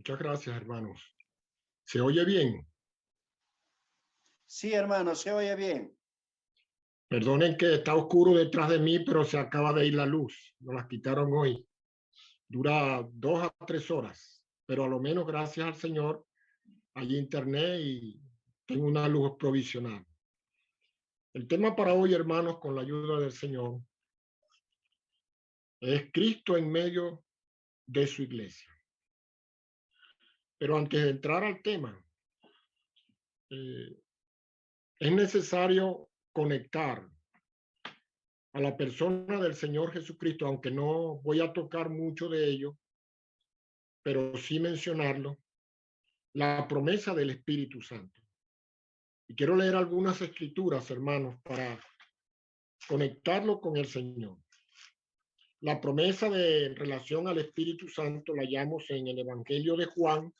Muchas gracias, hermanos. ¿Se oye bien? Sí, hermano, se oye bien. Perdonen que está oscuro detrás de mí, pero se acaba de ir la luz. Nos la quitaron hoy. Dura 2 a 3 horas, pero a lo menos gracias al Señor hay internet y tengo una luz provisional. El tema para hoy, hermanos, con la ayuda del Señor, es Cristo en medio de su iglesia. Pero antes de entrar al tema, eh, es necesario conectar a la persona del Señor Jesucristo, aunque no voy a tocar mucho de ello, pero sí mencionarlo, la promesa del Espíritu Santo. Y quiero leer algunas escrituras, hermanos, para conectarlo con el Señor. La promesa de relación al Espíritu Santo la hallamos en el Evangelio de Juan,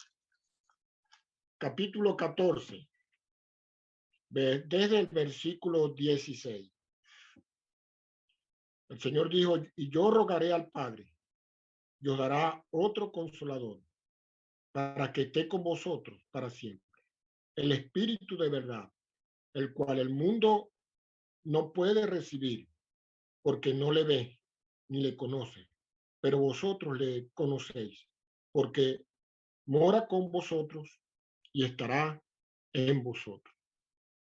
capítulo 14, desde el versículo 16. El Señor dijo, y yo rogaré al Padre, y os dará otro consolador, para que esté con vosotros para siempre. El Espíritu de verdad, el cual el mundo no puede recibir, porque no le ve ni le conoce, pero vosotros le conocéis, porque mora con vosotros y estará en vosotros.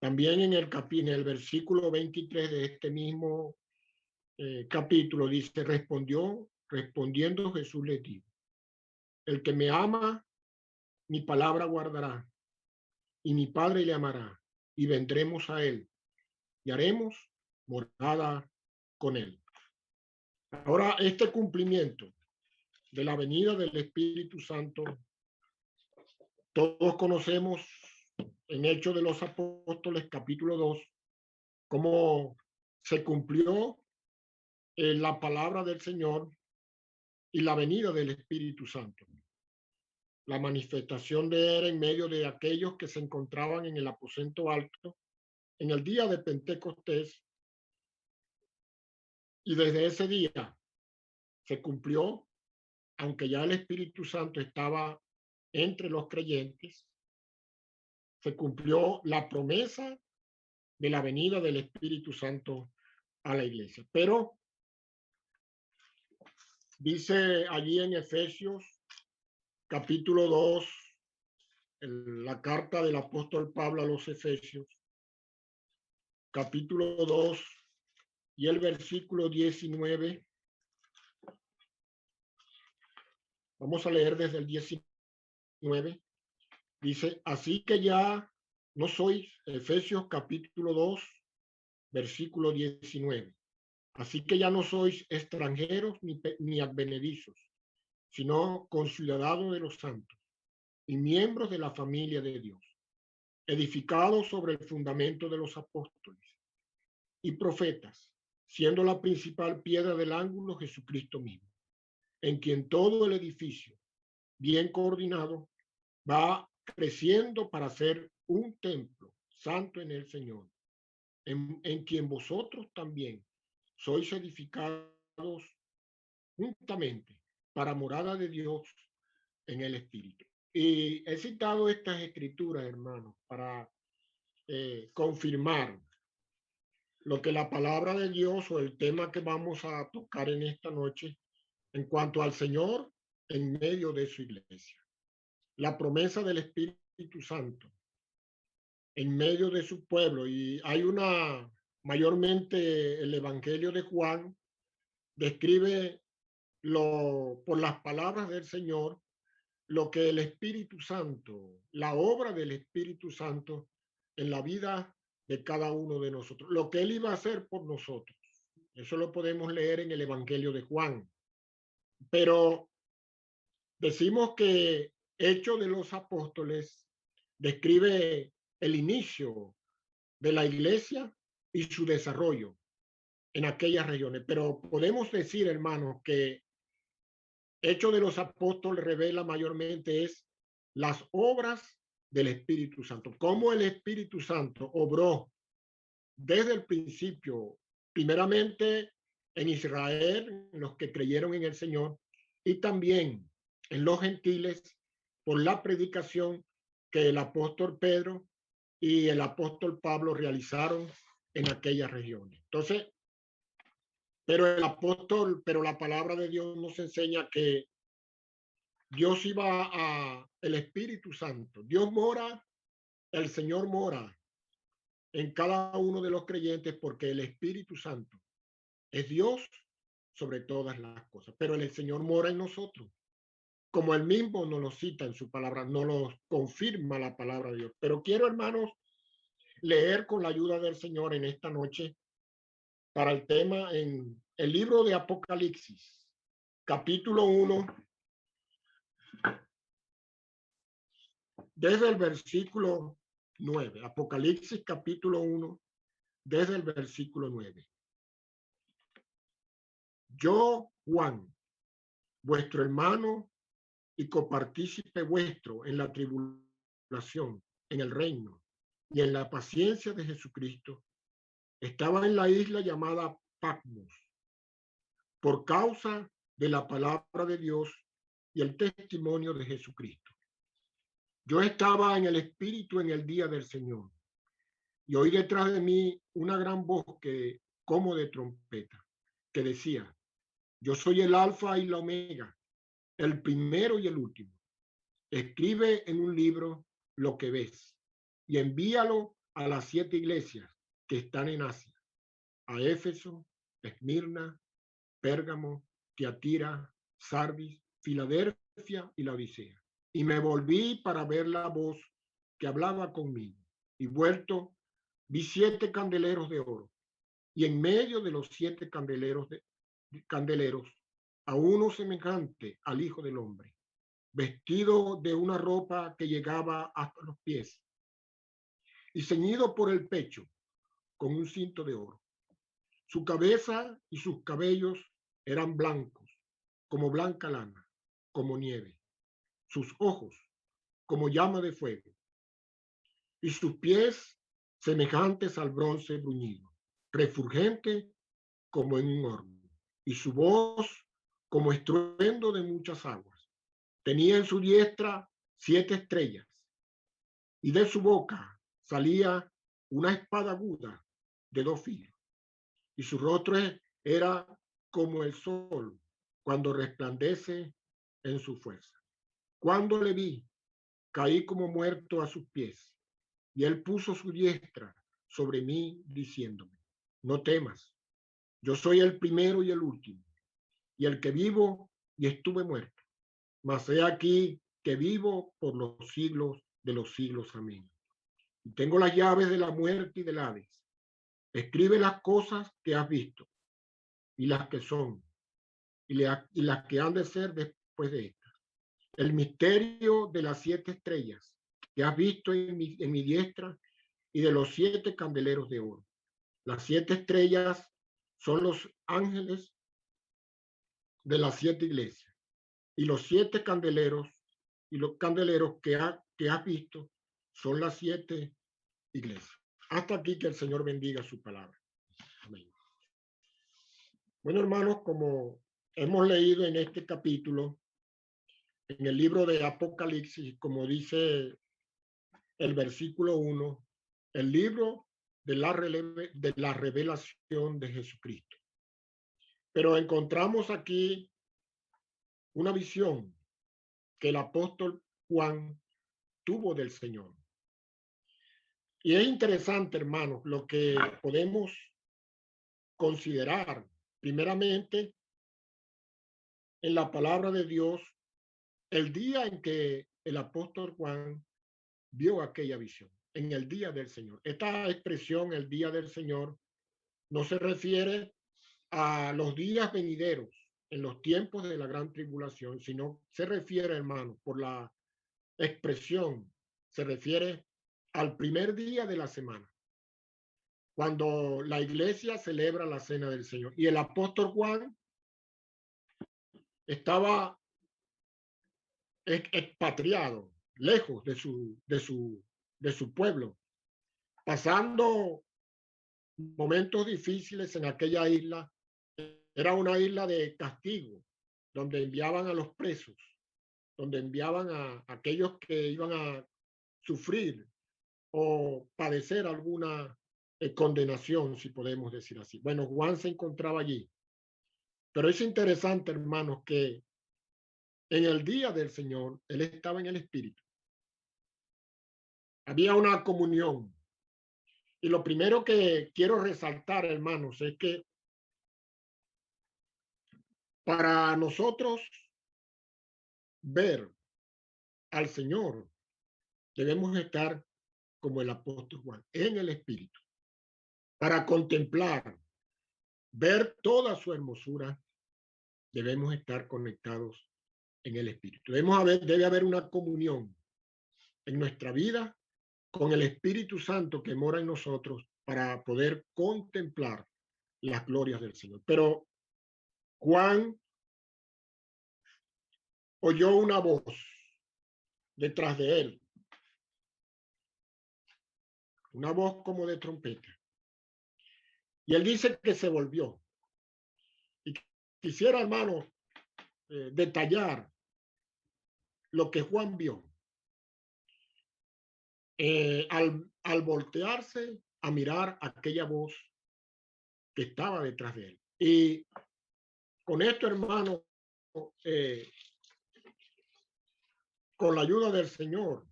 También en el versículo 23 de este mismo capítulo dice, respondiendo Jesús le dijo, el que me ama, mi palabra guardará, y mi Padre le amará, y vendremos a él, y haremos morada con él. Ahora, este cumplimiento de la venida del Espíritu Santo, todos conocemos en Hechos de los Apóstoles, capítulo 2, cómo se cumplió la palabra del Señor y la venida del Espíritu Santo. La manifestación de él en medio de aquellos que se encontraban en el aposento alto en el día de Pentecostés, y desde ese día se cumplió, aunque ya el Espíritu Santo estaba entre los creyentes, se cumplió la promesa de la venida del Espíritu Santo a la iglesia. Pero dice allí en Efesios capítulo 2, la carta del apóstol Pablo a los Efesios, capítulo 2 y el versículo 19. Vamos a leer desde el 19. Dice, así que ya no sois, Efesios capítulo 2, versículo 19. Así que ya no sois extranjeros ni advenedizos, sino conciudadanos de los santos y miembros de la familia de Dios, edificados sobre el fundamento de los apóstoles y profetas, siendo la principal piedra del ángulo Jesucristo mismo, en quien todo el edificio, bien coordinado, va creciendo para ser un templo santo en el Señor, en quien vosotros también sois edificados juntamente para morada de Dios en el Espíritu. Y he citado estas escrituras, hermanos, para confirmar lo que la palabra de Dios o el tema que vamos a tocar en esta noche en cuanto al Señor en medio de su iglesia. La promesa del Espíritu Santo en medio de su pueblo. Y hay mayormente el Evangelio de Juan describe por las palabras del Señor, lo que el Espíritu Santo, la obra del Espíritu Santo en la vida de cada uno de nosotros, lo que Él iba a hacer por nosotros. Eso lo podemos leer en el Evangelio de Juan. Pero decimos que Hechos de los Apóstoles describe el inicio de la iglesia y su desarrollo en aquellas regiones. Pero podemos decir, hermanos, que Hechos de los Apóstoles revela mayormente es las obras del Espíritu Santo, cómo el Espíritu Santo obró desde el principio, primeramente en Israel, en los que creyeron en el Señor, y también en los gentiles por la predicación que el apóstol Pedro y el apóstol Pablo realizaron en aquellas regiones. Entonces, pero la palabra de Dios nos enseña que Dios iba el Espíritu Santo. Dios mora, el Señor mora en cada uno de los creyentes porque el Espíritu Santo es Dios sobre todas las cosas. Pero el Señor mora en nosotros. Como él mismo nos lo cita en su palabra, nos lo confirma la palabra de Dios. Pero quiero, hermanos, leer con la ayuda del Señor en esta noche para el tema en el libro de Apocalipsis, capítulo 1, desde el versículo 9. Apocalipsis, capítulo 1, desde el versículo 9. Yo, Juan, vuestro hermano y copartícipe vuestro en la tribulación, en el reino y en la paciencia de Jesucristo, estaba en la isla llamada Patmos por causa de la palabra de Dios y el testimonio de Jesucristo. Yo estaba en el Espíritu en el día del Señor y oí detrás de mí una gran voz que, como de trompeta, que decía: yo soy el Alfa y la Omega, el primero y el último. Escribe en un libro lo que ves y envíalo a las 7 iglesias que están en Asia: a Éfeso, Esmirna, Pérgamo, Tiatira, Sardis, Filadelfia y la Odisea. Y me volví para ver la voz que hablaba conmigo. Y vuelto, vi 7 candeleros de oro. Y en medio de los 7 candeleros, a uno semejante al Hijo del Hombre, vestido de una ropa que llegaba hasta los pies y ceñido por el pecho con un cinto de oro. Su cabeza y sus cabellos eran blancos, como blanca lana, como nieve. Sus ojos, como llama de fuego. Y sus pies, semejantes al bronce bruñido, refulgente como en un horno. Y su voz, como estruendo de muchas aguas. Tenía en su diestra 7 estrellas. Y de su boca salía una espada aguda de 2 filos. Y su rostro era como el sol cuando resplandece en su fuerza. Cuando le vi, caí como muerto a sus pies, y él puso su diestra sobre mí, diciéndome: no temas, yo soy el primero y el último, y el que vivo y estuve muerto. Mas he aquí que vivo por los siglos de los siglos. Amén. Y tengo las llaves de la muerte y del Hades. Escribe las cosas que has visto, y las que son, y las que han de ser después de estas. El misterio de las 7 estrellas que has visto en mi diestra y de los 7 candeleros de oro. Las 7 estrellas son los ángeles de las 7 iglesias, y los 7 candeleros y los candeleros que has visto son las 7 iglesias. Hasta aquí, que el Señor bendiga su palabra. Amén. Bueno, hermanos, como hemos leído en este capítulo, en el libro de Apocalipsis, como dice el versículo 1, el libro de la revelación de Jesucristo. Pero encontramos aquí una visión que el apóstol Juan tuvo del Señor. Y es interesante, hermanos, lo que podemos considerar primeramente en la palabra de Dios el día en que el apóstol Juan vio aquella visión, en el día del Señor. Esta expresión, el día del Señor, no se refiere a los días venideros, en los tiempos de la gran tribulación, sino se refiere, hermano, por la expresión, se refiere al primer día de la semana, cuando la iglesia celebra la cena del Señor. Y el apóstol Juan estaba expatriado, lejos de su pueblo, pasando momentos difíciles en aquella isla. Era una isla de castigo, donde enviaban a los presos, donde enviaban a aquellos que iban a sufrir o padecer alguna condenación, si podemos decir así. Bueno, Juan se encontraba allí. Pero es interesante, hermanos, que en el día del Señor, él estaba en el Espíritu. Había una comunión. Y lo primero que quiero resaltar, hermanos, es que para nosotros ver al Señor, debemos estar como el apóstol Juan, en el Espíritu, para contemplar, ver toda su hermosura, debemos estar conectados en el Espíritu. Debe haber una comunión en nuestra vida con el Espíritu Santo que mora en nosotros para poder contemplar las glorias del Señor. Pero Juan oyó una voz detrás de él, una voz como de trompeta. Y él dice que se volvió. Y quisiera, hermano, detallar lo que Juan vio. Al voltearse a mirar aquella voz que estaba detrás de él. Y con esto, hermano, con la ayuda del Señor,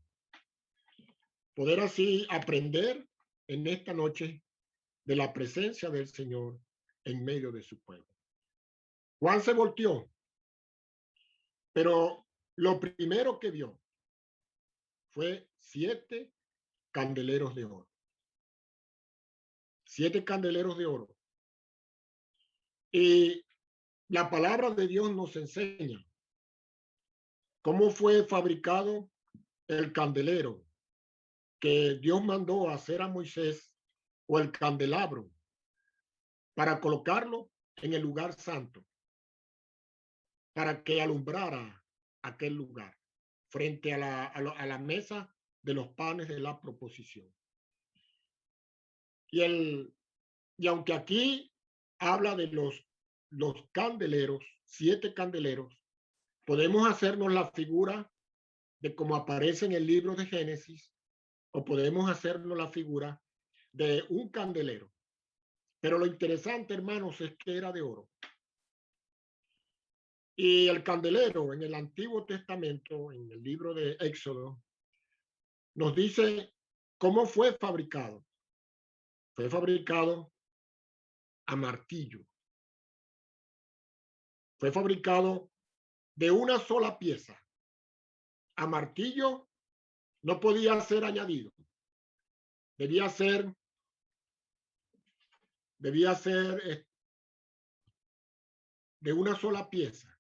poder así aprender en esta noche de la presencia del Señor en medio de su pueblo. Juan se volteó, pero lo primero que vio fue 7 candeleros de oro. 7 candeleros de oro. Y la palabra de Dios nos enseña cómo fue fabricado el candelero que Dios mandó a hacer a Moisés, o el candelabro, para colocarlo en el lugar santo, para que alumbrara aquel lugar frente a la mesa de los panes de la proposición. Y aunque aquí habla de los candeleros, 7 candeleros, podemos hacernos la figura de cómo aparece en el libro de Génesis, o podemos hacernos la figura de un candelero. Pero lo interesante, hermanos, es que era de oro. Y el candelero en el Antiguo Testamento, en el libro de Éxodo, nos dice cómo fue fabricado. Fue fabricado a martillo. Fue fabricado de una sola pieza. A martillo no podía ser añadido. Debía ser de una sola pieza.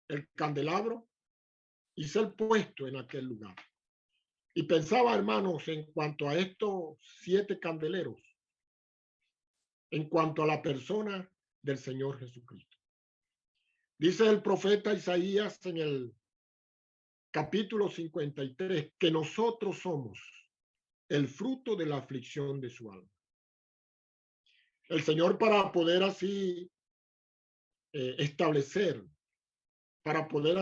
El candelabro y ser puesto en aquel lugar. Y pensaba, hermanos, en cuanto a estos 7 candeleros, en cuanto a la persona del Señor Jesucristo. Dice el profeta Isaías en el capítulo 53 que nosotros somos el fruto de la aflicción de su alma. El Señor, para poder así establecer, para poder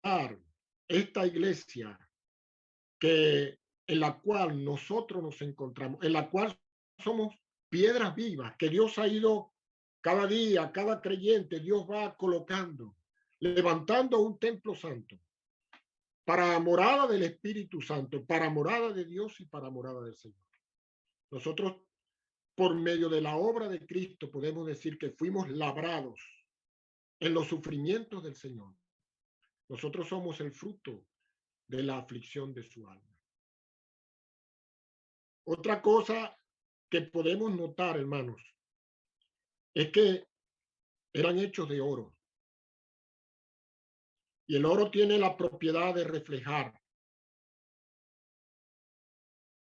hacer esta iglesia en la cual nosotros nos encontramos, en la cual somos piedras vivas, que Dios ha ido cada día, cada creyente, Dios va colocando, levantando un templo santo para morada del Espíritu Santo, para morada de Dios y para morada del Señor. Nosotros, por medio de la obra de Cristo, podemos decir que fuimos labrados en los sufrimientos del Señor. Nosotros somos el fruto de la aflicción de su alma. Otra cosa que podemos notar, hermanos, es que eran hechos de oro. Y el oro tiene la propiedad de reflejar.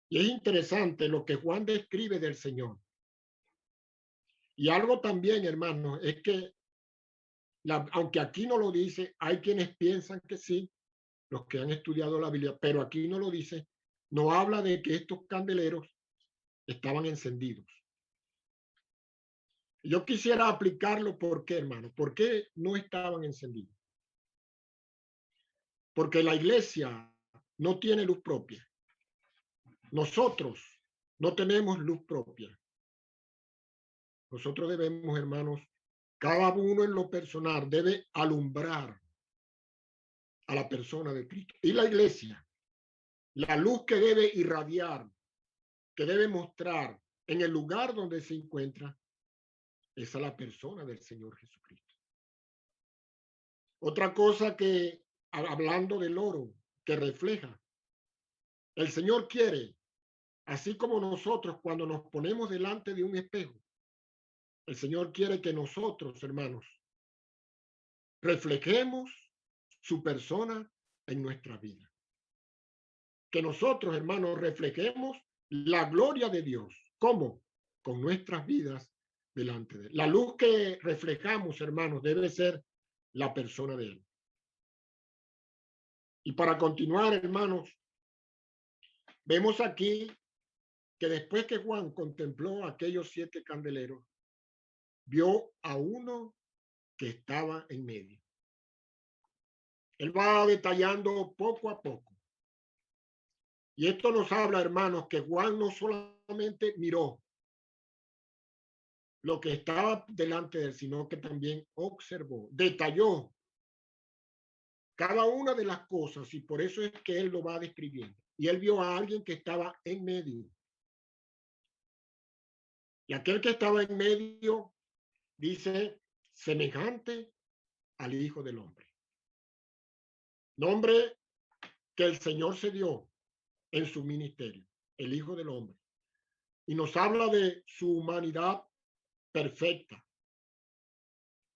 Y es interesante lo que Juan describe del Señor. Y algo también, hermanos, es que, aunque aquí no lo dice, hay quienes piensan que sí, los que han estudiado la Biblia, pero aquí no lo dice, no habla de que estos candeleros estaban encendidos. Yo quisiera aplicarlo. ¿Por qué, hermano? ¿Por qué no estaban encendidos? Porque la iglesia no tiene luz propia. Nosotros no tenemos luz propia. Nosotros debemos, hermanos, cada uno en lo personal debe alumbrar a la persona de Cristo. Y la iglesia, la luz que debe irradiar, que debe mostrar en el lugar donde se encuentra, es a la persona del Señor Jesucristo. Otra cosa que, hablando del oro, que refleja, el Señor quiere, así como nosotros cuando nos ponemos delante de un espejo, el Señor quiere que nosotros, hermanos, reflejemos su persona en nuestra vida. Que nosotros, hermanos, reflejemos la gloria de Dios. ¿Cómo? Con nuestras vidas delante de Él. La luz que reflejamos, hermanos, debe ser la persona de Él. Y para continuar, hermanos, vemos aquí que después que Juan contempló aquellos 7 candeleros, vio a uno que estaba en medio. Él va detallando poco a poco. Y esto nos habla, hermanos, que Juan no solamente miró lo que estaba delante de él, sino que también observó, detalló cada una de las cosas, y por eso es que él lo va describiendo. Y él vio a alguien que estaba en medio. Y aquel que estaba en medio dice, semejante al Hijo del Hombre. Nombre que el Señor se dio en su ministerio, el Hijo del Hombre. Y nos habla de su humanidad perfecta,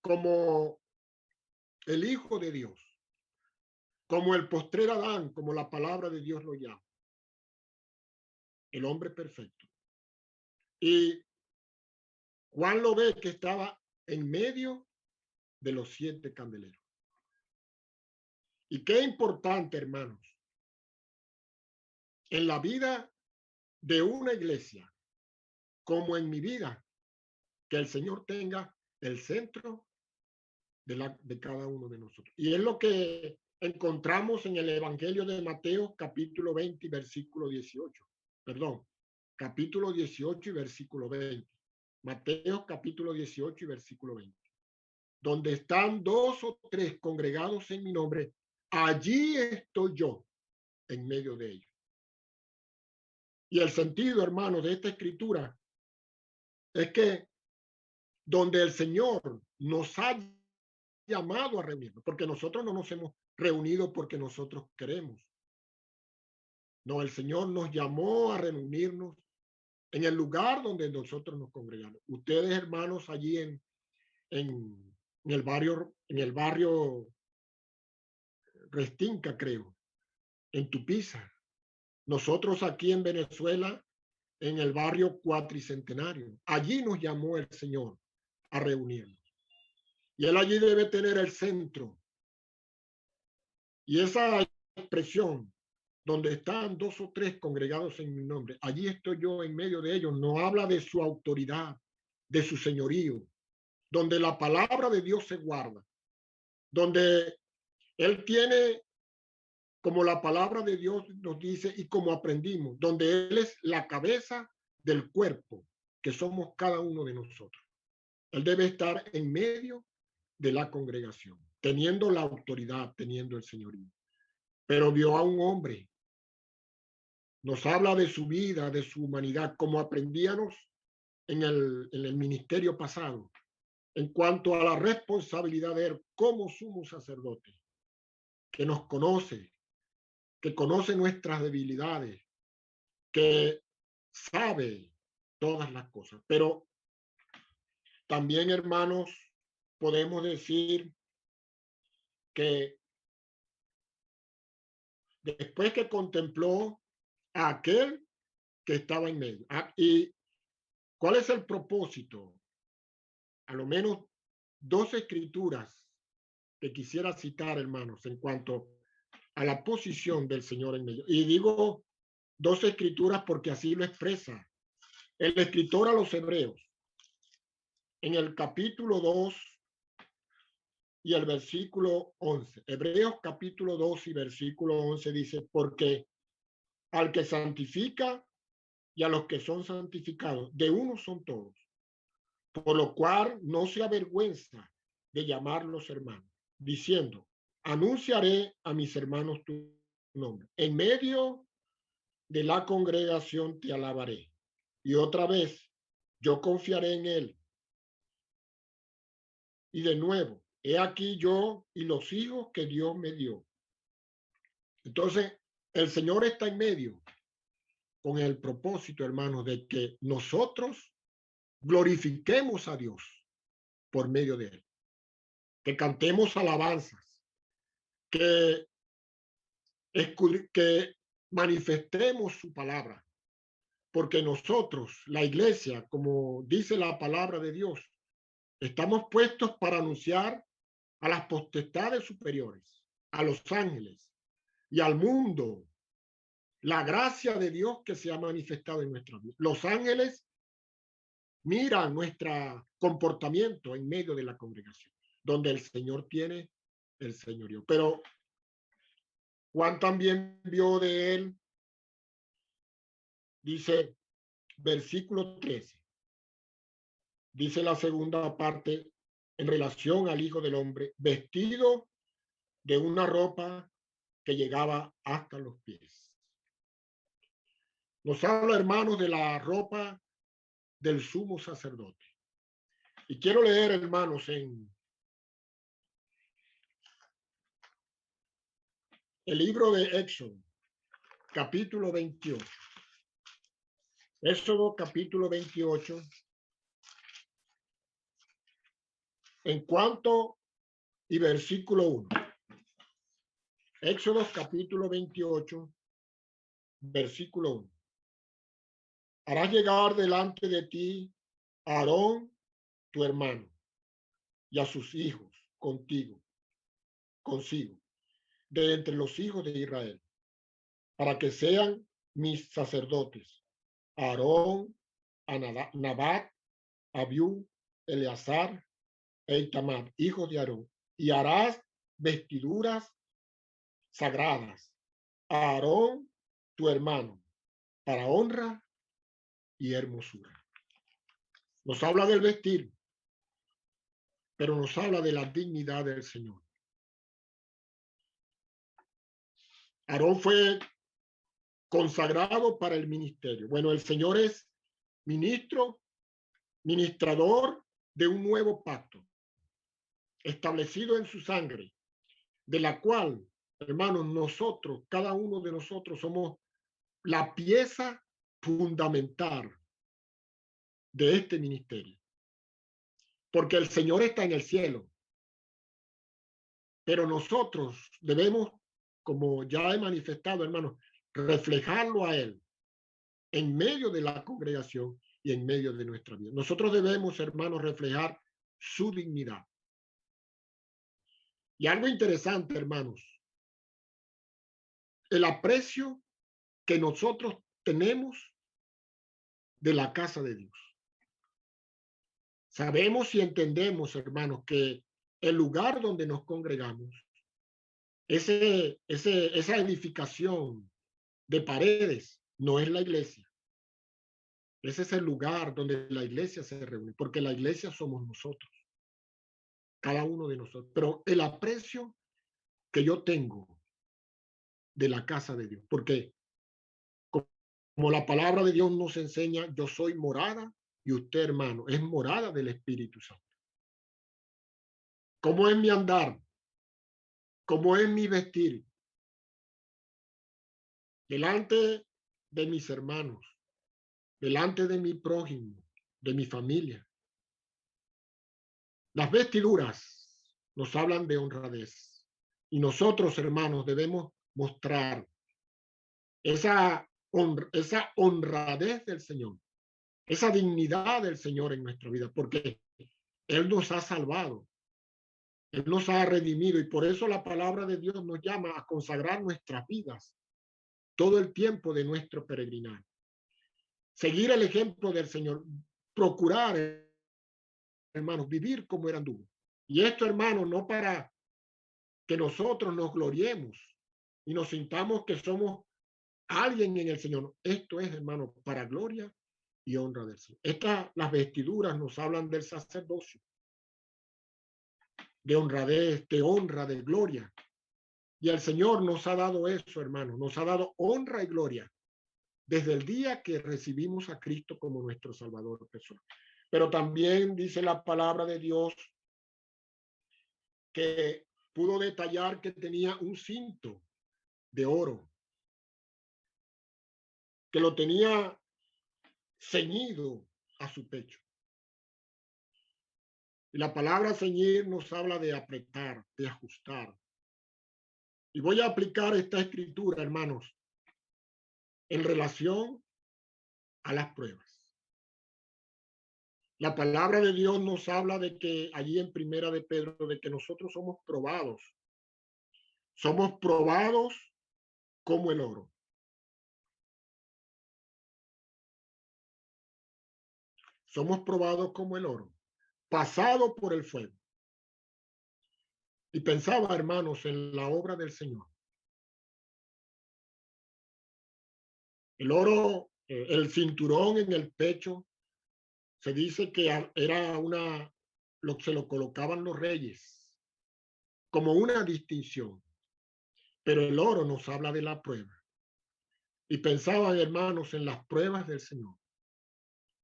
como el Hijo de Dios, como el postrer Adán, como la palabra de Dios lo llama, el hombre perfecto. Y Juan lo ve que estaba en medio de los 7 candeleros. Y qué importante, hermanos, en la vida de una iglesia, como en mi vida, que el Señor tenga el centro de cada uno de nosotros. Y es lo que encontramos en el Evangelio de Mateo, capítulo 20, versículo 18. Perdón, capítulo 18 y versículo 20. Mateo, capítulo 18 y versículo 20. Donde están 2 o 3 congregados en mi nombre, allí estoy yo en medio de ellos. Y el sentido, hermano, de esta escritura es que donde el Señor nos ha llamado a reunirnos, porque nosotros no nos hemos reunido porque nosotros queremos. No, el Señor nos llamó a reunirnos en el lugar donde nosotros nos congregamos. Ustedes, hermanos, allí en el barrio Restinca, creo, en Tupiza. Nosotros aquí en Venezuela, en el barrio Cuatricentenario. Allí nos llamó el Señor a reunirnos. Y Él allí debe tener el centro. Y esa expresión, donde están 2 o 3 congregados en mi nombre, allí estoy yo en medio de ellos, no habla de su autoridad, de su señorío, donde la palabra de Dios se guarda, donde Él tiene, como la palabra de Dios nos dice y como aprendimos, donde Él es la cabeza del cuerpo, que somos cada uno de nosotros. Él debe estar en medio de la congregación, teniendo la autoridad, teniendo el señorío. Pero vio a un hombre, nos habla de su vida, de su humanidad, como aprendíamos en el ministerio pasado, en cuanto a la responsabilidad de él como sumo sacerdote, que nos conoce, que conoce nuestras debilidades, que sabe todas las cosas. Pero también, hermanos, podemos decir que después que contempló a aquel que estaba en medio. ¿Y cuál es el propósito? A lo menos 2 escrituras que quisiera citar, hermanos, en cuanto a la posición del Señor en medio. Y digo 2 escrituras porque así lo expresa el escritor a los hebreos. en el capítulo 2 y el versículo 11. Hebreos capítulo 2 y versículo 11 dice, porque al que santifica y a los que son santificados, de uno son todos, por lo cual no se avergüenza de llamarlos hermanos, diciendo, anunciaré a mis hermanos tu nombre. En medio de la congregación te alabaré. Y otra vez, yo confiaré en él. Y de nuevo, he aquí yo y los hijos que Dios me dio. Entonces, el Señor está en medio con el propósito, hermanos, de que nosotros glorifiquemos a Dios por medio de él, que cantemos alabanzas, que, que manifestemos su palabra, porque nosotros, la iglesia, como dice la palabra de Dios, estamos puestos para anunciar a las potestades superiores, a los ángeles y al mundo la gracia de Dios que se ha manifestado en nuestra vida. Los ángeles miran nuestro comportamiento en medio de la congregación, donde el Señor tiene el señorío. Pero Juan también vio de él, dice, versículo 13, dice la segunda parte en relación al Hijo del Hombre, vestido de una ropa que llegaba hasta los pies. Nos habla, hermanos, de la ropa del sumo sacerdote. Y quiero leer, hermanos, en el libro de Éxodo, capítulo 28. Éxodo, capítulo 28. En cuanto y versículo 1. Éxodo, capítulo 28, versículo 1. Harás llegar delante de ti a Aarón, tu hermano, y a sus hijos consigo, de entre los hijos de Israel, para que sean mis sacerdotes, Aarón, Nabat, Abiú, Eleazar e Itamar, hijos de Aarón, y harás vestiduras sagradas a Aarón, tu hermano, para honra y hermosura. Nos habla del vestir, pero nos habla de la dignidad del Señor. Aarón fue consagrado para el ministerio. Bueno, el Señor es ministrador de un nuevo pacto establecido en su sangre, de la cual, hermanos, nosotros, cada uno de nosotros somos la pieza fundamental de este ministerio. Porque el Señor está en el cielo, pero nosotros debemos, como ya he manifestado, hermanos, reflejarlo a Él en medio de la congregación y en medio de nuestra vida. Nosotros debemos, hermanos, reflejar su dignidad. Y algo interesante, hermanos, el aprecio que nosotros tenemos de la casa de Dios. Sabemos y entendemos, hermanos, que el lugar donde nos congregamos, esa edificación de paredes, no es la iglesia. Ese es el lugar donde la iglesia se reúne, porque la iglesia somos nosotros, cada uno de nosotros. Pero el aprecio que yo tengo de la casa de Dios, porque como la palabra de Dios nos enseña, yo soy morada y usted, hermano, es morada del Espíritu Santo. ¿Cómo es mi andar? ¿Cómo es mi vestir? Delante de mis hermanos, delante de mi prójimo, de mi familia. Las vestiduras nos hablan de honradez. Y nosotros, hermanos, debemos mostrar esa honradez del Señor, esa dignidad del Señor en nuestra vida, porque Él nos ha salvado, Él nos ha redimido y por eso la palabra de Dios nos llama a consagrar nuestras vidas todo el tiempo de nuestro peregrinar. Seguir el ejemplo del Señor, procurar hermanos, vivir como él anduvo. Y esto, hermanos, no para que nosotros nos gloriemos y nos sintamos que somos alguien en el Señor. Esto es, hermanos, para gloria y honra del Señor. Las vestiduras nos hablan del sacerdocio, de honradez, de honra, de gloria. Y el Señor nos ha dado eso, hermanos, nos ha dado honra y gloria desde el día que recibimos a Cristo como nuestro Salvador personal. Pero también dice la palabra de Dios que pudo detallar que tenía un cinto de oro, que lo tenía ceñido a su pecho. Y la palabra ceñir nos habla de apretar, de ajustar. Y voy a aplicar esta escritura, hermanos, en relación a las pruebas. La palabra de Dios nos habla de que allí en Primera de Pedro, de que nosotros somos probados. Somos probados como el oro. Somos probados como el oro, pasado por el fuego. Y pensaba, hermanos, en la obra del Señor. El oro, el cinturón en el pecho, se dice que era se lo colocaban los reyes como una distinción. Pero el oro nos habla de la prueba. Y pensaba, hermanos, en las pruebas del Señor.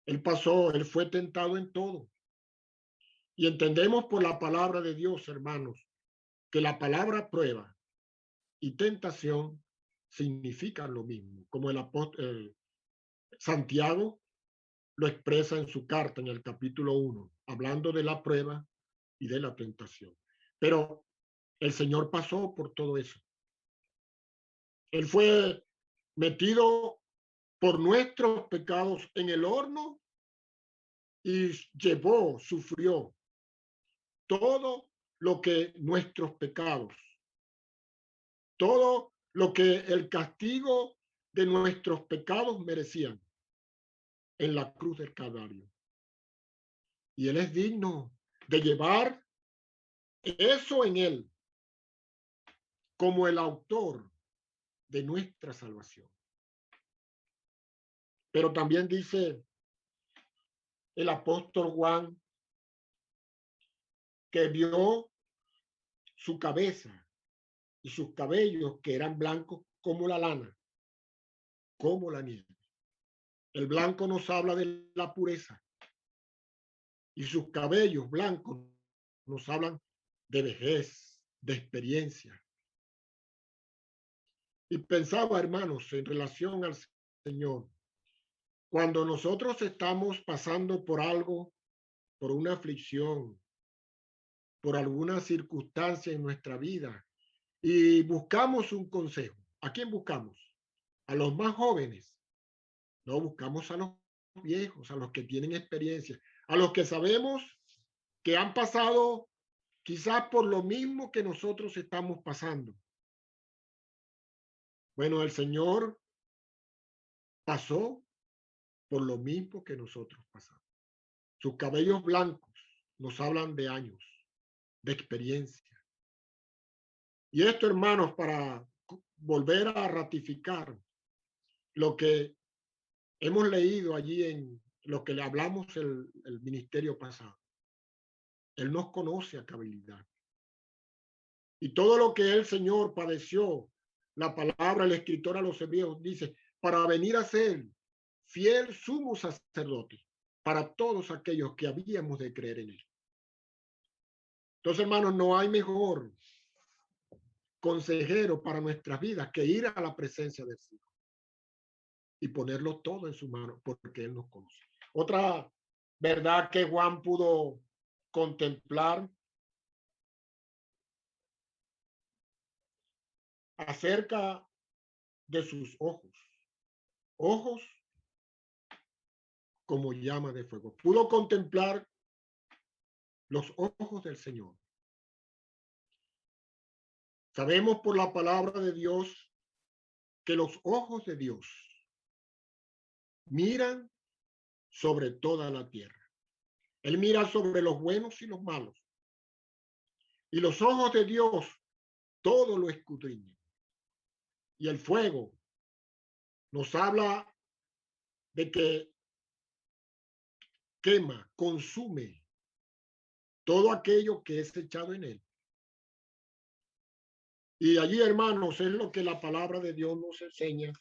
Él fue tentado en todo. Y entendemos por la palabra de Dios, hermanos, que la palabra prueba y tentación significan lo mismo, como el apóstol Santiago lo expresa en su carta en el capítulo 1, hablando de la prueba y de la tentación. Pero el Señor pasó por todo eso. Él fue metido por nuestros pecados en el horno y sufrió todo lo que nuestros pecados, todo lo que el castigo de nuestros pecados merecían en la cruz del Calvario. Y Él es digno de llevar eso en Él como el autor de nuestra salvación. Pero también dice el apóstol Juan que vio su cabeza y sus cabellos que eran blancos como la lana, como la nieve. El blanco nos habla de la pureza y sus cabellos blancos nos hablan de vejez, de experiencia. Y pensaba, hermanos, en relación al Señor, cuando nosotros estamos pasando por algo, por una aflicción, por alguna circunstancia en nuestra vida y buscamos un consejo, ¿a quién buscamos? A los más jóvenes. No, buscamos a los viejos, a los que tienen experiencia, a los que sabemos que han pasado quizás por lo mismo que nosotros estamos pasando. Bueno, el Señor pasó por lo mismo que nosotros pasamos. Sus cabellos blancos nos hablan de años, de experiencia. Y esto, hermanos, para volver a ratificar lo que hemos leído allí en lo que le hablamos el ministerio pasado. Él nos conoce a cabalidad. Y todo lo que el Señor padeció, la palabra, el escritor a los hebreos dice, para venir a ser fiel sumo sacerdote para todos aquellos que habíamos de creer en él. Entonces, hermanos, no hay mejor consejero para nuestras vidas que ir a la presencia del Señor y ponerlo todo en su mano porque Él nos conoce. Otra verdad que Juan pudo contemplar acerca de sus ojos, ojos como llama de fuego. Pudo contemplar los ojos del Señor. Sabemos por la palabra de Dios que los ojos de Dios miran sobre toda la tierra. Él mira sobre los buenos y los malos. Y los ojos de Dios todo lo escudriñan. Y el fuego nos habla de que quema, consume todo aquello que es echado en él. Y allí, hermanos, es lo que la palabra de Dios nos enseña.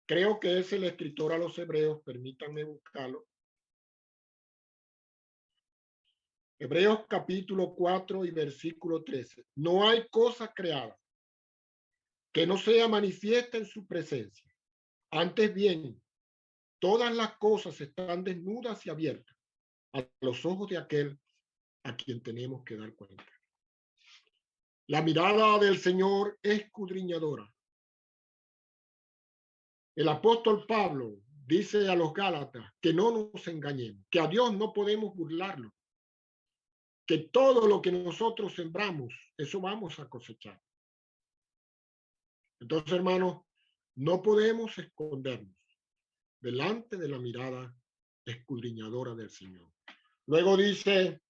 Creo que es el escritor a los Hebreos, permítanme buscarlo. Hebreos capítulo 4 y versículo 13. No hay cosa creada que no sea manifiesta en su presencia. Antes bien, todas las cosas están desnudas y abiertas a los ojos de aquel a quien tenemos que dar cuenta. La mirada del Señor es escudriñadora. El apóstol Pablo dice a los Gálatas que no nos engañemos, que a Dios no podemos burlarlo, que todo lo que nosotros sembramos, eso vamos a cosechar. Entonces, hermanos, no podemos escondernos delante de la mirada escudriñadora del Señor. Luego dice,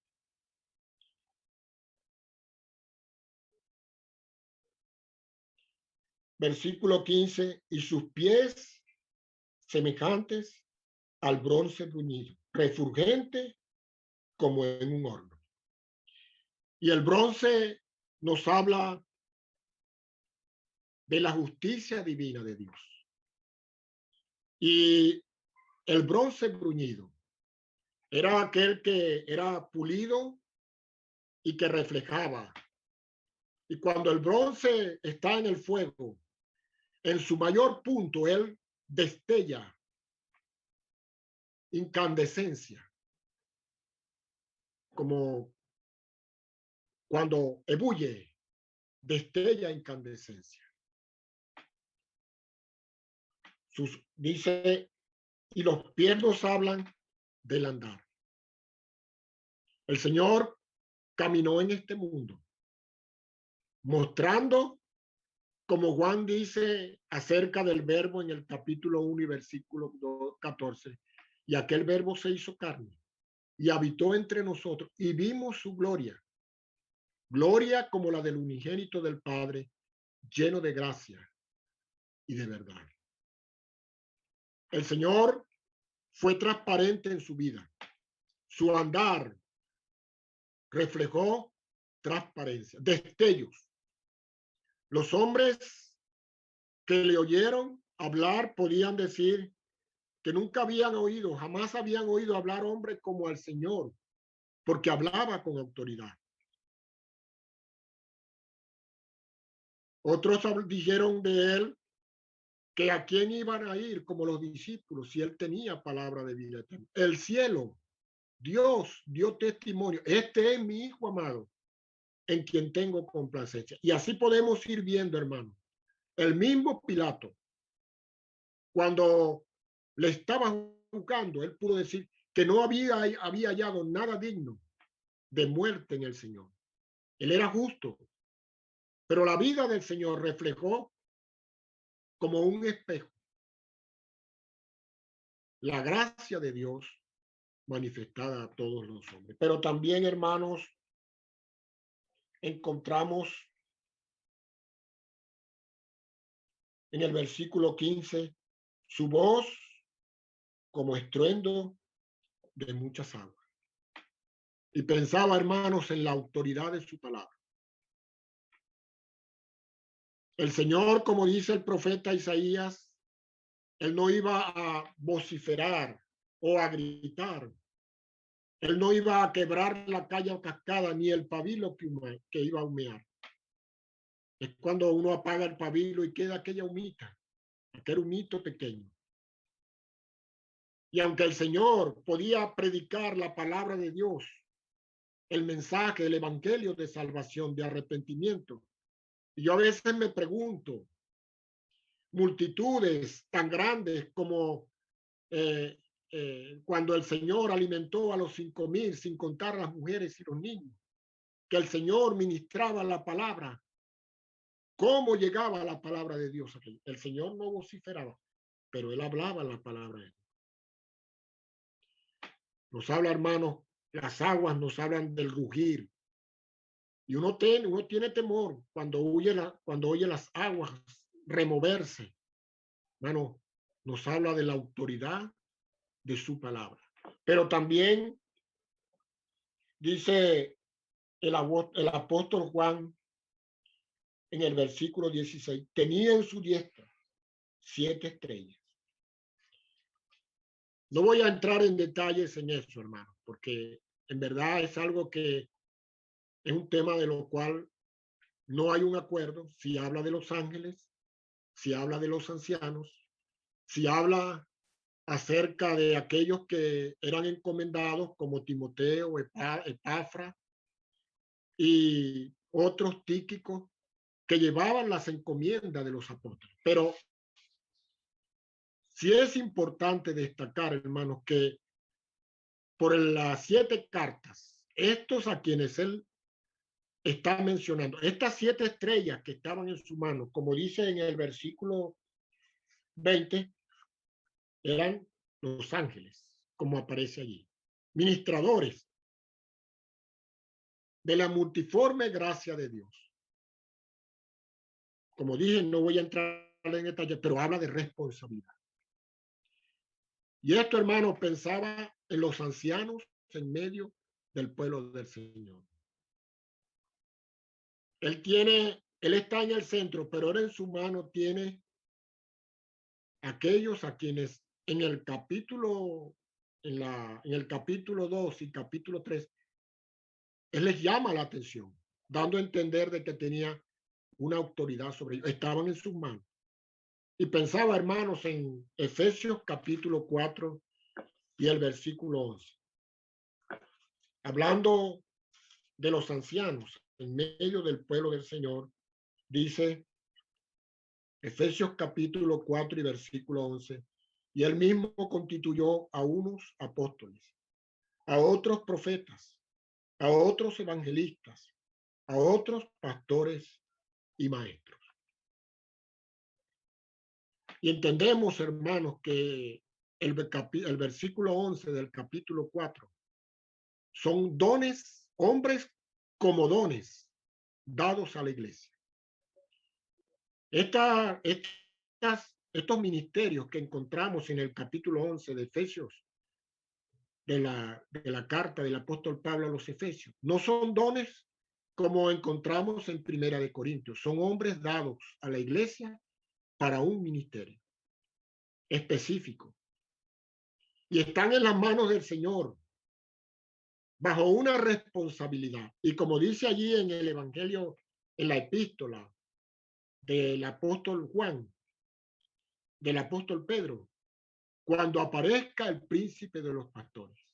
versículo 15, y sus pies semejantes al bronce bruñido, refulgente como en un horno. Y el bronce nos habla de la justicia divina de Dios. Y el bronce bruñido era aquel que era pulido y que reflejaba. Y cuando el bronce está en el fuego, en su mayor punto, él destella incandescencia, como cuando ebulle, destella incandescencia. Dice, y los pies nos hablan del andar. El Señor caminó en este mundo, mostrando, como Juan dice acerca del verbo en el capítulo 1 y versículo 14, y aquel verbo se hizo carne y habitó entre nosotros y vimos su gloria, gloria como la del unigénito del Padre, lleno de gracia y de verdad. El Señor fue transparente en su vida. Su andar reflejó transparencia, destellos. Los hombres que le oyeron hablar podían decir que nunca habían oído, jamás habían oído hablar hombre como al Señor, porque hablaba con autoridad. Otros dijeron de él que a quién iban a ir como los discípulos si él tenía palabra de vida eterna. El cielo, Dios dio testimonio. Este es mi hijo amado, en quien tengo complacencia. Y así podemos ir viendo, hermano. El mismo Pilato, cuando le estaba juzgando, él pudo decir que no había hallado nada digno de muerte en el Señor. Él era justo, pero la vida del Señor reflejó como un espejo la gracia de Dios manifestada a todos los hombres. Pero también, hermanos, encontramos en el versículo 15 su voz como estruendo de muchas aguas. Y pensaba, hermanos, en la autoridad de su palabra. El Señor, como dice el profeta Isaías, él no iba a vociferar o a gritar. Él no iba a quebrar la calle o cascada ni el pabilo que iba a humear. Es cuando uno apaga el pabilo y queda aquella humita, aquel humito pequeño. Y aunque el Señor podía predicar la palabra de Dios, el mensaje, el evangelio de salvación, de arrepentimiento, y yo a veces me pregunto, multitudes tan grandes como cuando el Señor alimentó a los 5,000, sin contar las mujeres y los niños, que el Señor ministraba la palabra. ¿Cómo llegaba la palabra de Dios aquí? El Señor no vociferaba, pero él hablaba la palabra de Dios. Nos habla, hermanos, las aguas nos hablan del rugir. Y uno tiene temor cuando oye las aguas removerse. Hermano, nos habla de la autoridad de su palabra. Pero también dice el apóstol Juan en el versículo 16, tenía en su diestra 7 estrellas. No voy a entrar en detalles en eso, hermano, porque en verdad es algo que es un tema de lo cual no hay un acuerdo. Si habla de los ángeles, si habla de los ancianos, si habla acerca de aquellos que eran encomendados como Timoteo, Epafra y otros Tíquicos que llevaban las encomiendas de los apóstoles. Pero sí es importante destacar, hermanos, que por las 7 cartas, estos a quienes él está mencionando, estas 7 estrellas que estaban en su mano, como dice en el versículo 20, eran los ángeles, como aparece allí, ministradores de la multiforme gracia de Dios. Como dije, no voy a entrar en detalle, pero habla de responsabilidad. Y esto, hermano, pensaba en los ancianos en medio del pueblo del Señor. Él está en el centro, pero ahora en su mano tiene aquellos a quienes en el capítulo, en el capítulo 2 y capítulo 3, él les llama la atención, dando a entender de que tenía una autoridad sobre ellos, estaban en sus manos. Y pensaba, hermanos, en Efesios capítulo 4 y el versículo 11, hablando de los ancianos en medio del pueblo del Señor, dice Efesios capítulo 4 y versículo 11, y él mismo constituyó a unos apóstoles, a otros profetas, a otros evangelistas, a otros pastores y maestros. Y entendemos, hermanos, que el versículo 11 del capítulo 4 son dones, hombres como dones dados a la iglesia. Estos ministerios que encontramos en el capítulo 11 de Efesios, de la carta del apóstol Pablo a los Efesios, no son dones como encontramos en Primera de Corintios, son hombres dados a la iglesia para un ministerio específico y están en las manos del Señor bajo una responsabilidad. Y como dice allí en el Evangelio, en la epístola del apóstol Juan, del apóstol Pedro, cuando aparezca el príncipe de los pastores,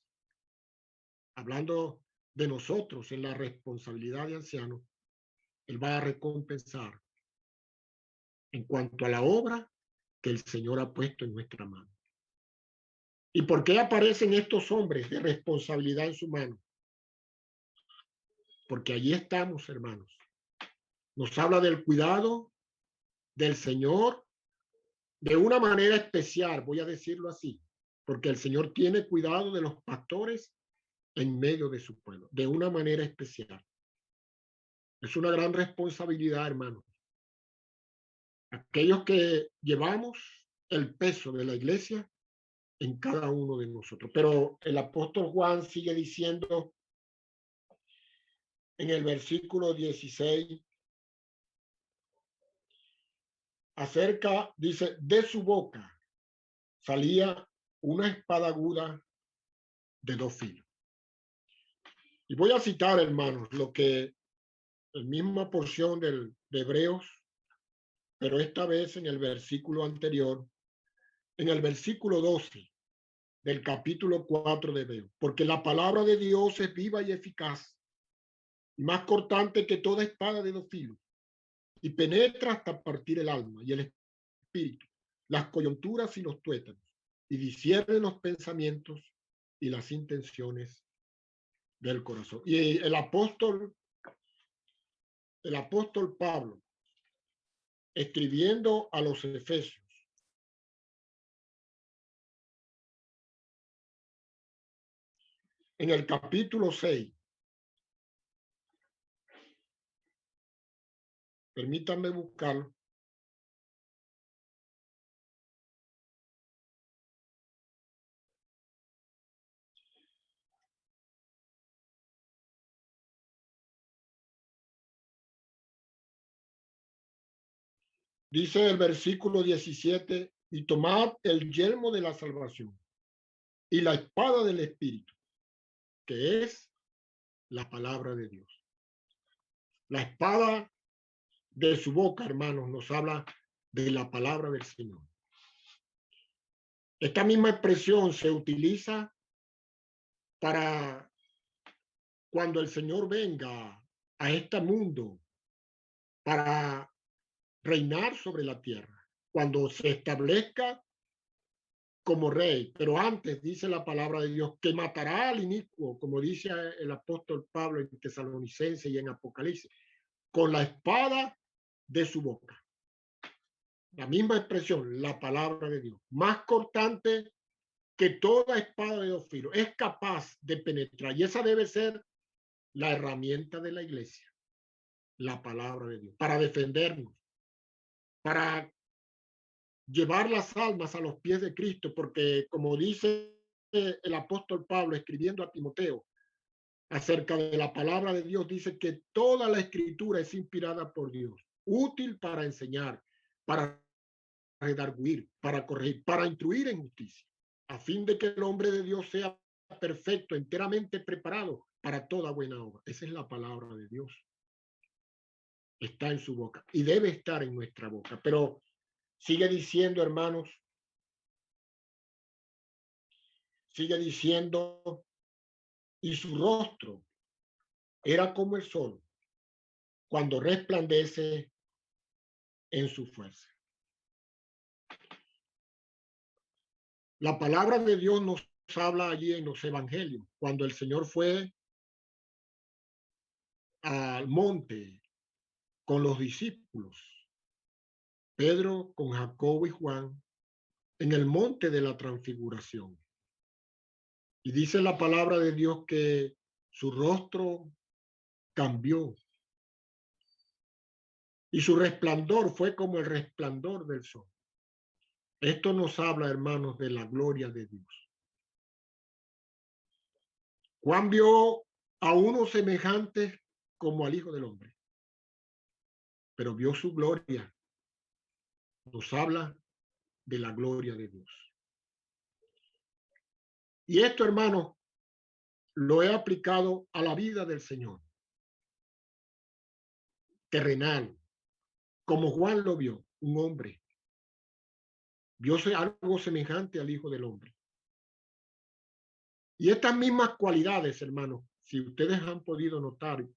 hablando de nosotros en la responsabilidad de ancianos, él va a recompensar en cuanto a la obra que el Señor ha puesto en nuestra mano. ¿Y por qué aparecen estos hombres de responsabilidad en su mano? Porque allí estamos, hermanos. Nos habla del cuidado del Señor de una manera especial, voy a decirlo así, porque el Señor tiene cuidado de los pastores en medio de su pueblo, de una manera especial. Es una gran responsabilidad, hermanos. Aquellos que llevamos el peso de la iglesia en cada uno de nosotros. Pero el apóstol Juan sigue diciendo en el versículo 16, dice, de su boca salía una espada aguda de 2 filos. Y voy a citar, hermanos, lo que la misma porción de Hebreos, pero esta vez en el versículo anterior, en el versículo 12 del capítulo 4 de Hebreos, porque la palabra de Dios es viva y eficaz, y más cortante que toda espada de 2 filos, y penetra hasta partir el alma y el espíritu, las coyunturas y los tuétanos, y discierne los pensamientos y las intenciones del corazón. Y el apóstol Pablo, escribiendo a los Efesios, en el capítulo 6. Permítanme buscarlo. Dice el versículo 17, y tomad el yelmo de la salvación y la espada del Espíritu, que es la palabra de Dios. La espada de su boca, hermanos, nos habla de la palabra del Señor. Esta misma expresión se utiliza para cuando el Señor venga a este mundo para reinar sobre la tierra, cuando se establezca como rey. Pero antes dice la palabra de Dios que matará al inicuo, como dice el apóstol Pablo en Tesalonicenses y en Apocalipsis, con la espada de su boca. La misma expresión, la palabra de Dios, más cortante que toda espada de dos filos, es capaz de penetrar, y esa debe ser la herramienta de la iglesia, la palabra de Dios, para defendernos, para llevar las almas a los pies de Cristo, porque como dice el apóstol Pablo escribiendo a Timoteo acerca de la palabra de Dios, dice que toda la escritura es inspirada por Dios, útil para enseñar, para redarguir, para corregir, para instruir en justicia, a fin de que el hombre de Dios sea perfecto, enteramente preparado para toda buena obra. Esa es la palabra de Dios. Está en su boca y debe estar en nuestra boca. Pero sigue diciendo, hermanos, sigue diciendo, y su rostro era como el sol cuando resplandece en su fuerza. La palabra de Dios nos habla allí en los evangelios, cuando el Señor fue al monte con los discípulos, Pedro con Jacobo y Juan, en el monte de la transfiguración. Y dice la palabra de Dios que su rostro cambió y su resplandor fue como el resplandor del sol. Esto nos habla, hermanos, de la gloria de Dios. Juan vio a unos semejantes como al Hijo del Hombre, pero vio su gloria. Nos habla de la gloria de Dios. Y esto, hermanos, lo he aplicado a la vida del Señor, terrenal, como Juan lo vio, un hombre. Vio algo semejante al Hijo del Hombre. Y estas mismas cualidades, hermanos, si ustedes han podido notar,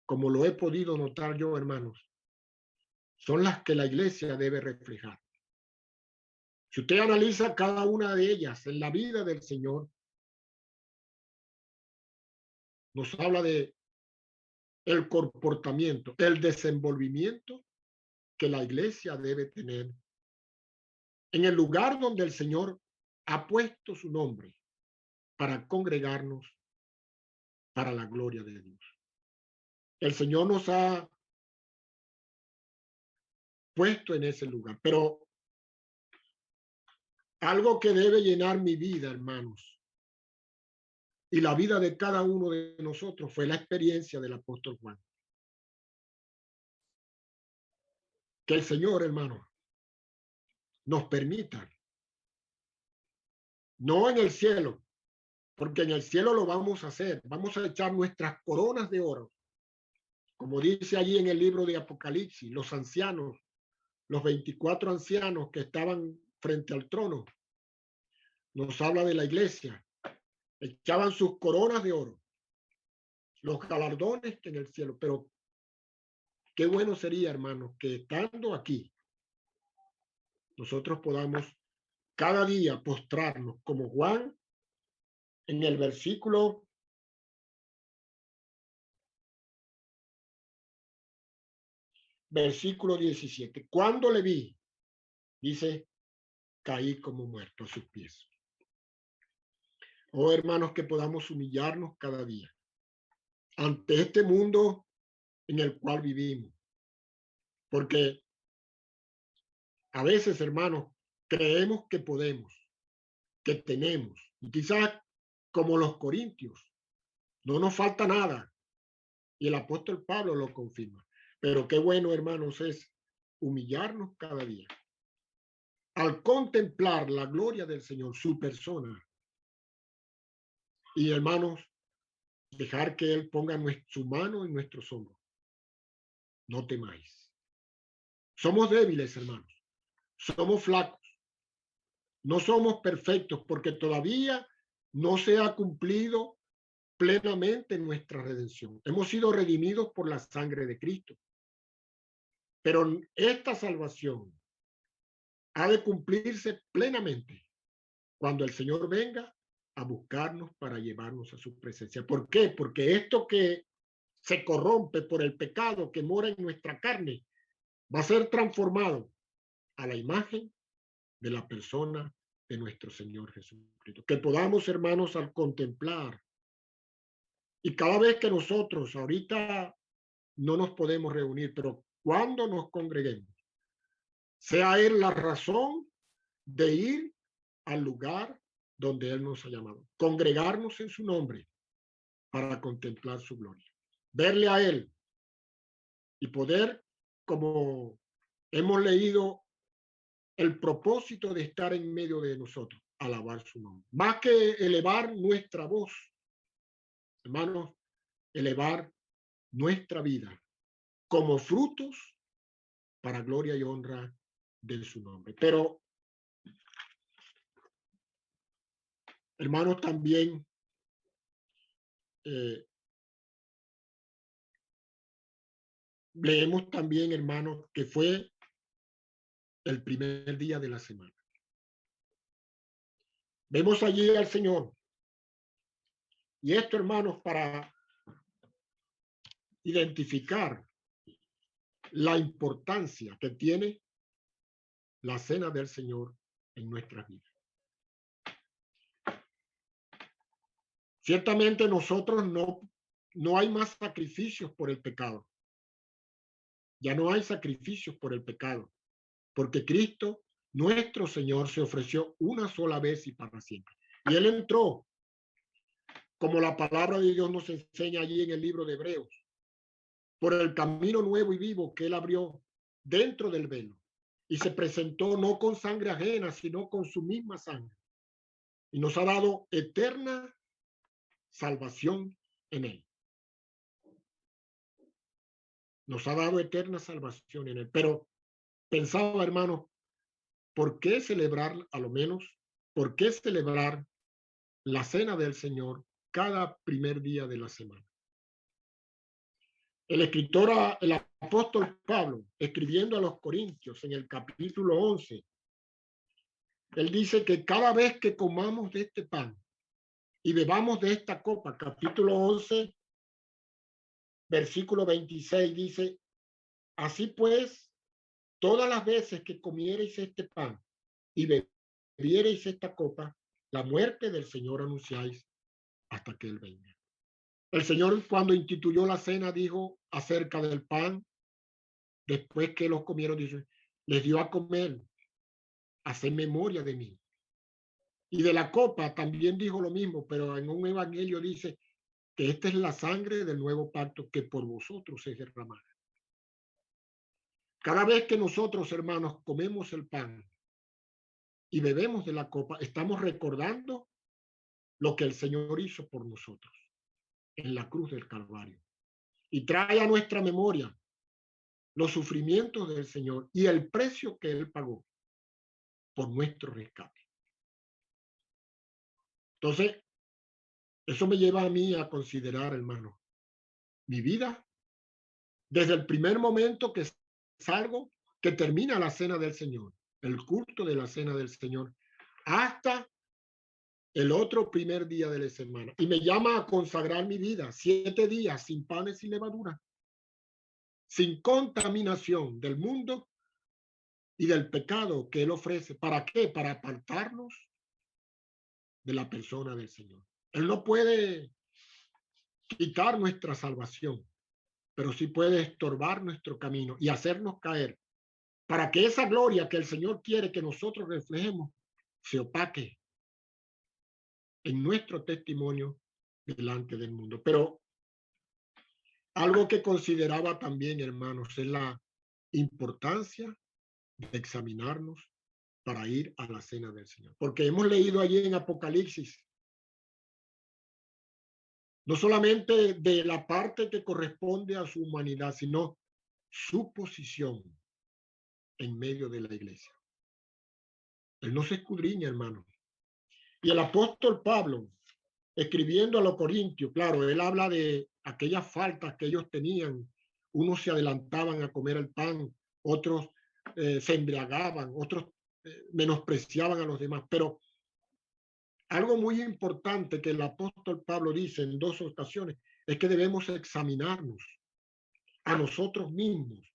como lo he podido notar yo, hermanos, son las que la iglesia debe reflejar. Si usted analiza cada una de ellas en la vida del Señor, nos habla de el comportamiento, el desenvolvimiento que la iglesia debe tener en el lugar donde el Señor ha puesto su nombre para congregarnos para la gloria de Dios. El Señor nos ha puesto en ese lugar, pero algo que debe llenar mi vida, hermanos, y la vida de cada uno de nosotros fue la experiencia del apóstol Juan. Que el Señor, hermano, nos permita, no en el cielo, porque en el cielo lo vamos a hacer, vamos a echar nuestras coronas de oro, como dice allí en el libro de Apocalipsis, los ancianos, los 24 ancianos que estaban frente al trono, nos habla de la iglesia, echaban sus coronas de oro, los galardones en el cielo, pero qué bueno sería, hermanos, que estando aquí, nosotros podamos cada día postrarnos como Juan en el versículo 17. Cuando le vi, dice, caí como muerto a sus pies. Oh, hermanos, que podamos humillarnos cada día ante este mundo en el cual vivimos. Porque a veces, hermanos, creemos que podemos, que tenemos. Y quizás como los corintios, no nos falta nada. Y el apóstol Pablo lo confirma. Pero qué bueno, hermanos, es humillarnos cada día. Al contemplar la gloria del Señor, su persona. Y hermanos, dejar que Él ponga su mano en nuestros hombros. No temáis. Somos débiles, hermanos. Somos flacos. No somos perfectos porque todavía no se ha cumplido plenamente nuestra redención. Hemos sido redimidos por la sangre de Cristo. Pero esta salvación ha de cumplirse plenamente cuando el Señor venga a buscarnos para llevarnos a su presencia. ¿Por qué? Porque esto que se corrompe por el pecado que mora en nuestra carne va a ser transformado a la imagen de la persona de nuestro Señor Jesucristo. Que podamos, hermanos, al contemplar, y cada vez que nosotros ahorita no nos podemos reunir, pero cuando nos congreguemos, sea Él la razón de ir al lugar donde Él nos ha llamado, congregarnos en su nombre para contemplar su gloria, verle a Él y poder, como hemos leído, el propósito de estar en medio de nosotros, alabar su nombre. Más que elevar nuestra voz, hermanos, elevar nuestra vida como frutos para gloria y honra de su nombre. Pero, hermanos, también leemos también, hermanos, que fue el primer día de la semana. Vemos allí al Señor. Y esto, hermanos, para identificar la importancia que tiene la cena del Señor en nuestras vidas. Ciertamente nosotros no hay más sacrificios por el pecado. Ya no hay sacrificios por el pecado, porque Cristo, nuestro Señor, se ofreció una sola vez y para siempre. Y Él entró, como la palabra de Dios nos enseña allí en el libro de Hebreos, por el camino nuevo y vivo que Él abrió dentro del velo. Y se presentó no con sangre ajena, sino con su misma sangre. Y nos ha dado eterna salvación en Él. Nos ha dado eterna salvación en Él. Pero pensaba, hermano, ¿por qué celebrar, a lo menos, por qué celebrar la cena del Señor cada primer día de la semana? El escritor, el apóstol Pablo, escribiendo a los Corintios en el capítulo 11, él dice que cada vez que comamos de este pan y bebamos de esta copa, capítulo 11, versículo 26, dice, así pues, todas las veces que comiereis este pan y bebiereis esta copa, la muerte del Señor anunciáis hasta que Él venga. El Señor, cuando instituyó la cena, dijo acerca del pan, después que los comieron, dice, les dio a comer, hacer memoria de mí. Y de la copa también dijo lo mismo, pero en un evangelio dice que esta es la sangre del nuevo pacto que por vosotros es derramada. Cada vez que nosotros, hermanos, comemos el pan y bebemos de la copa, estamos recordando lo que el Señor hizo por nosotros en la cruz del Calvario. Y trae a nuestra memoria los sufrimientos del Señor y el precio que Él pagó por nuestro rescate. Entonces, eso me lleva a mí a considerar, hermano, mi vida desde el primer momento que salgo, que termina la cena del Señor, el culto de la cena del Señor, hasta el otro primer día de la semana. Y me llama a consagrar mi vida, 7 días sin panes y levadura, sin contaminación del mundo y del pecado que Él ofrece. ¿Para qué? Para apartarnos de la persona del Señor. Él no puede quitar nuestra salvación, pero sí puede estorbar nuestro camino y hacernos caer para que esa gloria que el Señor quiere que nosotros reflejemos se opaque en nuestro testimonio delante del mundo. Pero algo que consideraba también, hermanos, es la importancia de examinarnos para ir a la cena del Señor. Porque hemos leído allí en Apocalipsis, no solamente de la parte que corresponde a su humanidad, sino su posición en medio de la iglesia. Él no se escudriña, hermano. Y el apóstol Pablo, escribiendo a los corintios, claro, él habla de aquellas faltas que ellos tenían. Unos se adelantaban a comer el pan, otros se embriagaban, otros menospreciaban a los demás. Pero algo muy importante que el apóstol Pablo dice en dos ocasiones es que debemos examinarnos a nosotros mismos.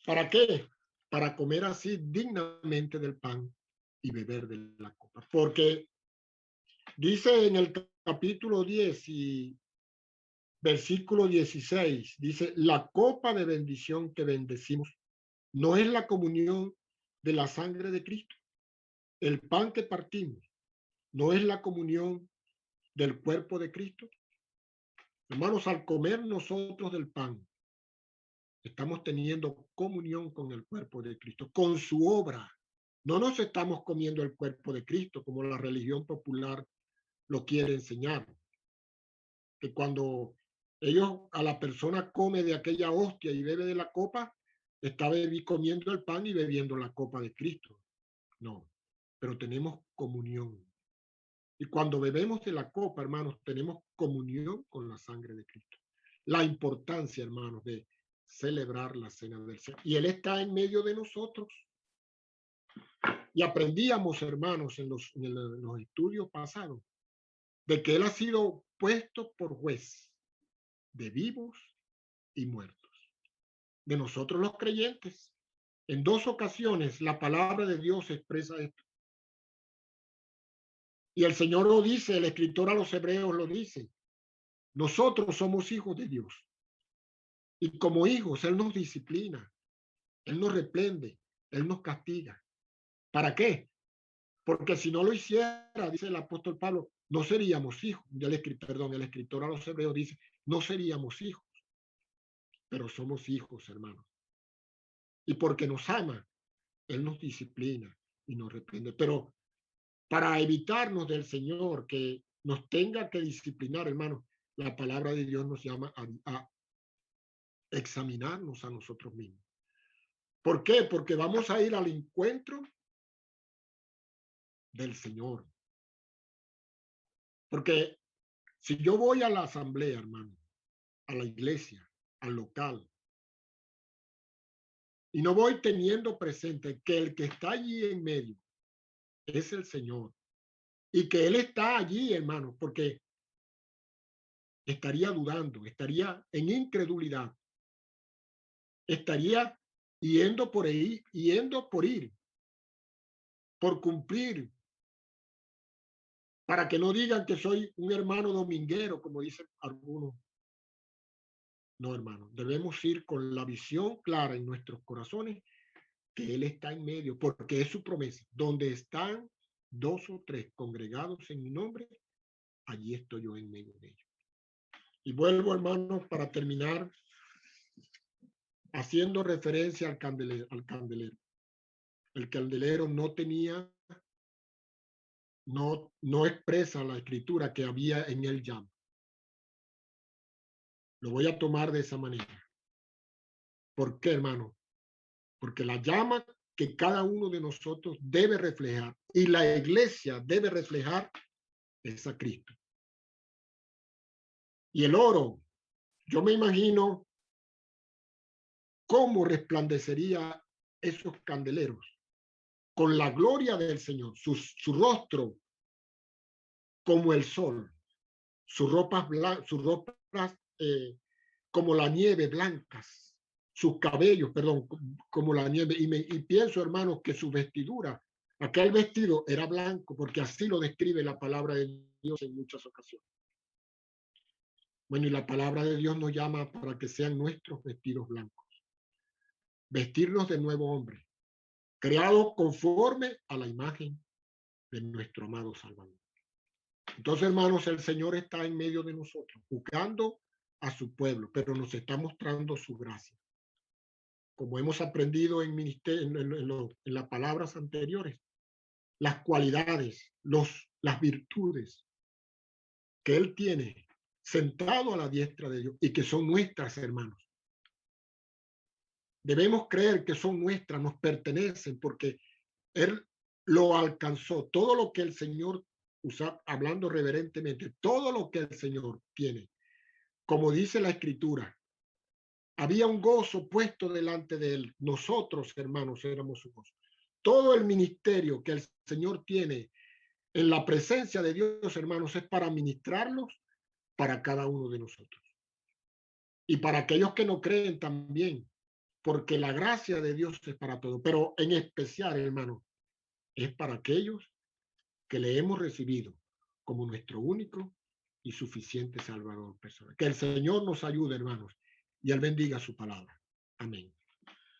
¿Para qué? Para comer así dignamente del pan y beber de la copa. Porque dice en el capítulo 10 y versículo 16, dice, la copa de bendición que bendecimos no es la comunión de la sangre de Cristo. El pan que partimos no es la comunión del cuerpo de Cristo. Hermanos, al comer nosotros del pan, estamos teniendo comunión con el cuerpo de Cristo, con su obra. No nos estamos comiendo el cuerpo de Cristo como la religión popular lo quiere enseñar. Que cuando ellos, a la persona come de aquella hostia y bebe de la copa, está comiendo el pan y bebiendo la copa de Cristo. No, pero tenemos comunión. Y cuando bebemos de la copa, hermanos, tenemos comunión con la sangre de Cristo. La importancia, hermanos, de celebrar la cena del Señor. Y Él está en medio de nosotros. Y aprendíamos, hermanos, en los estudios pasados, de que Él ha sido puesto por juez de vivos y muertos. De nosotros los creyentes. En dos ocasiones la palabra de Dios expresa esto. Y el Señor lo dice, el escritor a los hebreos lo dice. Nosotros somos hijos de Dios. Y como hijos, Él nos disciplina, Él nos reprende, Él nos castiga. ¿Para qué? Porque si no lo hiciera, dice el apóstol Pablo, no seríamos hijos. El escritor a los hebreos dice, no seríamos hijos, pero somos hijos, hermanos. Y porque nos ama, Él nos disciplina y nos reprende. Pero para evitarnos del Señor que nos tenga que disciplinar, hermanos, la palabra de Dios nos llama a examinarnos a nosotros mismos. ¿Por qué? Porque vamos a ir al encuentro del Señor. Porque si yo voy a la asamblea, hermano, a la iglesia, al local, y no voy teniendo presente que el que está allí en medio es el Señor, y que Él está allí, hermano, porque estaría dudando, estaría en incredulidad, estaría yendo por ahí, yendo por ir, por cumplir, para que no digan que soy un hermano dominguero, como dicen algunos. No, hermano, debemos ir con la visión clara en nuestros corazones que Él está en medio, porque es su promesa. Donde están dos o tres congregados en mi nombre, allí estoy yo en medio de ellos. Y vuelvo, hermanos, para terminar, haciendo referencia al candelero. El candelero no tenía, no expresa la escritura que había en él llama. Lo voy a tomar de esa manera. ¿Por qué, hermano? Porque la llama que cada uno de nosotros debe reflejar y la iglesia debe reflejar es a Cristo. Y el oro, yo me imagino cómo resplandecería esos candeleros con la gloria del Señor, su rostro como el sol, sus ropas como la nieve blancas, sus cabellos, perdón, como la nieve. Y pienso, hermanos, que su vestidura Aquel vestido era blanco porque así lo describe la palabra de Dios en muchas ocasiones. Bueno, y la palabra de Dios nos llama para que sean nuestros vestidos blancos. Vestirnos de nuevo hombre, creado conforme a la imagen de nuestro amado Salvador. Entonces, hermanos, el Señor está en medio de nosotros, buscando a su pueblo, pero nos está mostrando su gracia. Como hemos aprendido en, en las palabras anteriores, las cualidades, las virtudes que Él tiene sentado a la diestra de Dios y que son nuestras, hermanos. Debemos creer que son nuestras, nos pertenecen, porque Él lo alcanzó. Todo lo que el Señor usa, hablando reverentemente, todo lo que el Señor tiene, como dice la Escritura, había un gozo puesto delante de Él. Nosotros, hermanos, éramos su gozo. Todo el ministerio que el Señor tiene en la presencia de Dios, hermanos, es para ministrarlos para cada uno de nosotros. Y para aquellos que no creen también, porque la gracia de Dios es para todos, pero en especial, hermanos, es para aquellos que le hemos recibido como nuestro único y suficiente Salvador personal. Que el Señor nos ayude, hermanos, y Él bendiga su palabra. Amén.